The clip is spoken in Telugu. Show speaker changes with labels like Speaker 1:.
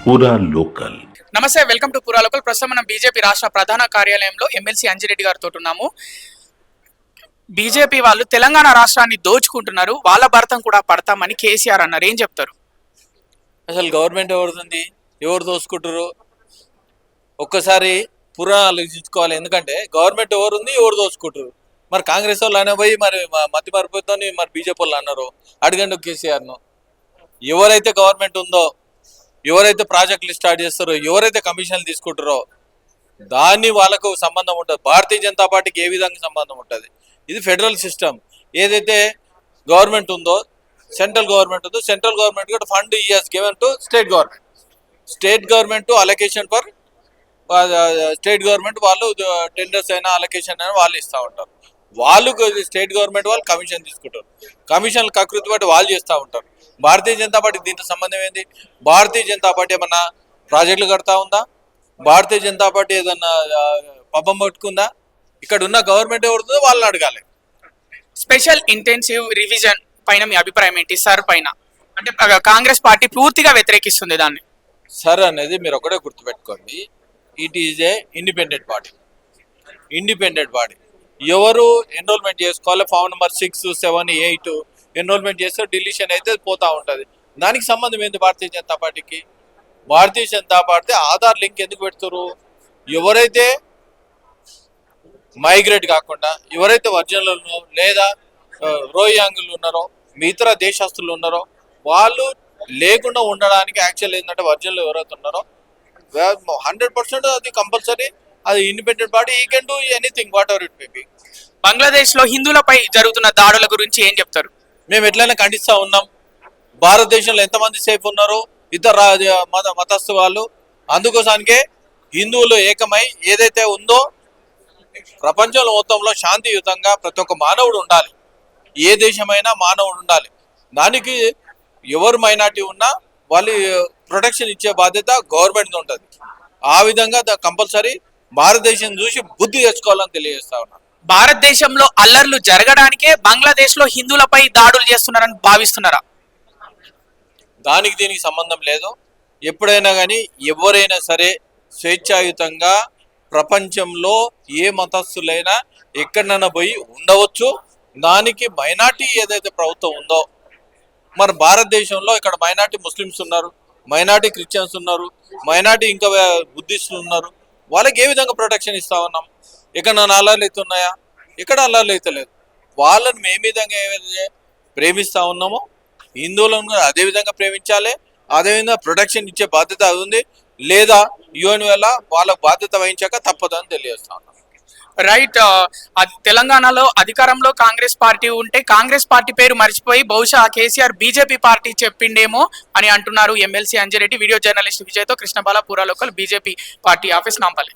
Speaker 1: పూరా లోకల్.
Speaker 2: నమస్తే, వెల్కమ్ టు పూరా లోకల్. ప్రస్తుతం మనం బీజేపీ రాష్ట్ర ప్రధాన కార్యాలయంలో ఎమ్మెల్సీ అంజిరెడ్డి గారితో ఉన్నాము. బీజేపీ వాళ్ళు తెలంగాణ రాష్ట్రాన్ని దోచుకుంటున్నారు, వాళ్ళ భర్తం కూడా పడతామని కేసీఆర్ అన్నారు. ఏం చెప్తారు?
Speaker 3: అసలు గవర్నమెంట్ ఎవరిది, ఎవరు దోసుకుంటారు ఒక్కసారి పురా ఆలోచించుకోవాలి. ఎందుకంటే గవర్నమెంట్ ఎవరుంది, ఎవరు దోసుకుంటారు. మరి కాంగ్రెస్ వాళ్ళు అనే పోయి మరి మతి మరిపోతా మరి బీజేపీ వాళ్ళు అన్నారు. అడగండి కేసీఆర్ను. ఎవరైతే గవర్నమెంట్ ఉందో, ఎవరైతే ప్రాజెక్టులు స్టార్ట్ చేస్తారో, ఎవరైతే కమిషన్లు తీసుకుంటారో దాన్ని వాళ్ళకు సంబంధం ఉంటుంది. భారతీయ జనతా పార్టీకి ఏ విధంగా సంబంధం ఉంటుంది? ఇది ఫెడరల్ సిస్టమ్. ఏదైతే గవర్నమెంట్ ఉందో, సెంట్రల్ గవర్నమెంట్ ఉందో, సెంట్రల్ గవర్నమెంట్ కూడా fund is given to state government. State government allocation for state government వాళ్ళు టెండర్స్ అయినా అలొకేషన్ అయినా వాళ్ళు ఇస్తూ ఉంటారు. వాళ్ళు స్టేట్ గవర్నమెంట్ వాళ్ళు కమిషన్ తీసుకుంటారు. కమిషన్లు కకృతి బట్టి వాళ్ళు చేస్తూ ఉంటారు. భారతీయ జనతా పార్టీ దీంతో సంబంధం ఏంది? భారతీయ జనతా పార్టీ ఏమన్నా ప్రాజెక్టులు కడతా ఉందా? భారతీయ జనతా పార్టీ ఏదన్నా పబ్బం పట్టుకుందా? ఇక్కడ ఉన్న గవర్నమెంట్ ఎవరుందో వాళ్ళని అడగాలి.
Speaker 2: స్పెషల్ ఇంటెన్సివ్ రివిజన్ పైన మీ అభిప్రాయం ఏంటి? సార్ పైన అంటే కాంగ్రెస్ పార్టీ పూర్తిగా వ్యతిరేకిస్తుంది దాన్ని.
Speaker 3: సార్ అనేది మీరు ఒకటే గుర్తుపెట్టుకోండి, it is a independent body. Independent body ఎవరు ఎన్రోల్మెంట్ చేసుకోవాలి, ఫామ్ నెంబర్ 6, 7, 8 ఎన్రోల్మెంట్ చేస్తే డిలీషన్ అయితే పోతా ఉంటుంది. దానికి సంబంధం ఏంది భారతీయ జనతా పార్టీకి? భారతీయ జనతా పార్టీ ఆధార్ లింక్ ఎందుకు పెడుతున్నారు? ఎవరైతే మైగ్రేట్ కాకుండా, ఎవరైతే ఒరిజినల్ లేదా రోహింగ్యాలు ఉన్నారో, ఇతర దేశస్తులు ఉన్నారో వాళ్ళు లేకుండా ఉండడానికి యాక్చువల్ ఏంటంటే ఒరిజినల్ ఎవరైతే ఉన్నారో 100% అది కంపల్సరీ. అది ఇండిపెండెంట్ బాడీ, ఈ can do anything what ever it may be.
Speaker 2: Bangladesh లో హిందువులపై జరుగుతున్న దాడుల గురించి ఏం చెప్తారు?
Speaker 3: మేము ఎట్లయినా ఖండిస్తూ ఉన్నాం. భారతదేశంలో ఎంతమంది సేఫ్ ఉన్నారో ఇతర మతస్థు వాళ్ళు. అందుకోసానికే హిందువులు ఏకమై ఏదైతే ఉందో ప్రపంచంలో మొత్తంలో శాంతియుతంగా ప్రతి ఒక్క మానవుడు ఉండాలి. ఏ దేశమైనా మానవుడు ఉండాలి. దానికి ఎవరు మైనార్టీ ఉన్నా వాళ్ళు ప్రొటెక్షన్ ఇచ్చే బాధ్యత గవర్నమెంట్ ఉంటుంది. ఆ విధంగా కంపల్సరీ భారతదేశం చూసి బుద్ధి తెచ్చుకోవాలని తెలియజేస్తా ఉన్నాను.
Speaker 2: భారతదేశంలో అల్లర్లు జరగడానికే బంగ్లాదేశ్ లో హిందువులపై దాడులు చేస్తున్నారని భావిస్తున్నారా?
Speaker 3: దానికి దీనికి సంబంధం లేదు. ఎప్పుడైనా కానీ ఎవరైనా సరే స్వేచ్ఛాయుతంగా ప్రపంచంలో ఏ మతస్థులైనా ఎక్కడైనా పోయి ఉండవచ్చు. దానికి మైనార్టీ ఏదైతే ప్రభుత్వం ఉందో, మరి భారతదేశంలో ఇక్కడ మైనార్టీ ముస్లిమ్స్ ఉన్నారు, మైనార్టీ క్రిస్టియన్స్ ఉన్నారు, మైనార్టీ ఇంకా బుద్ధిస్టులు ఉన్నారు. వాళ్ళకి ఏ విధంగా ప్రొటెక్షన్ ఇస్తా ఉన్నాం? ఎక్కడ అల్లర్లు అయితే ఉన్నాయా? ఎక్కడ అల్లర్లు అయితే లేదు. వాళ్ళని మేము విధంగా ఏదైతే ప్రేమిస్తూ ఉన్నామో హిందువులను అదే విధంగా ప్రేమించాలి. అదేవిధంగా ప్రొటెక్షన్ ఇచ్చే బాధ్యత అది ఉంది. లేదా యుఎన్ వల్ల వాళ్ళకు బాధ్యత వహించాక తప్పదని తెలియజేస్తా ఉన్నాం.
Speaker 2: రైట్. తెలంగాణలో అధికారంలో కాంగ్రెస్ పార్టీ ఉంటే కాంగ్రెస్ పార్టీ పేరు మర్చిపోయి బహుశా కేసీఆర్ బీజేపీ పార్టీ చెప్పిండేమో అని అంటున్నారు ఎమ్మెల్సీ అంజిరెడ్డి. వీడియో జర్నలిస్ట్ విజయ్తో కృష్ణబాల, పూరా local, BJP party office, Nampally.